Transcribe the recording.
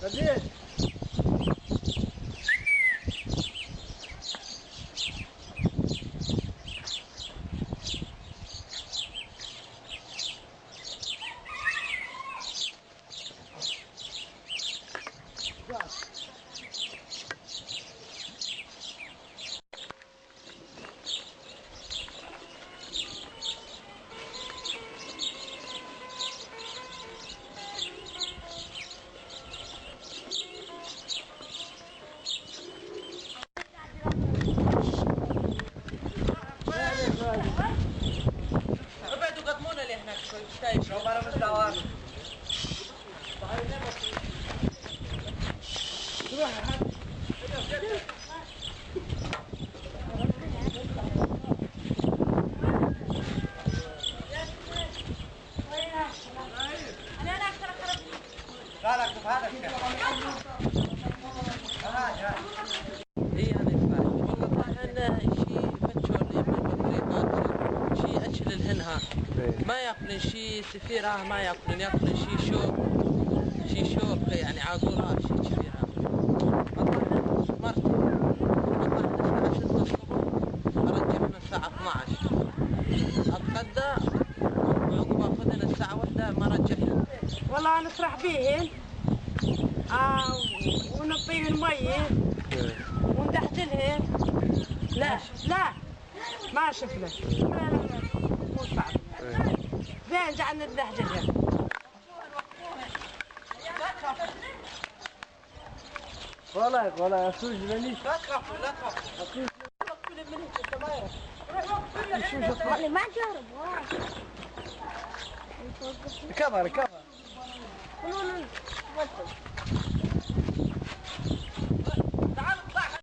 بديت ابعدوا قدمونا اللي هناك شوي مش شو انا مستوعب اي انا والله احنا شي فتشوا لي من شي اكل الهنها ما ياكلن شي سفيرة ما ياكلن شي شوك يعني عاقولها شي كبيرة والله مرت والله 12 الصبح ارجع من الساعة 12 اتغدى وعقب اخذنا الساعة 1 ما رجعنا والله نسرح بيهن ونطيهن مية وندحدلهن لا ما شفنا مو صعب زين جعلنا ندحدلهن ولا اسوج بني لا تخافوا لا تخافوا ما جرب كبر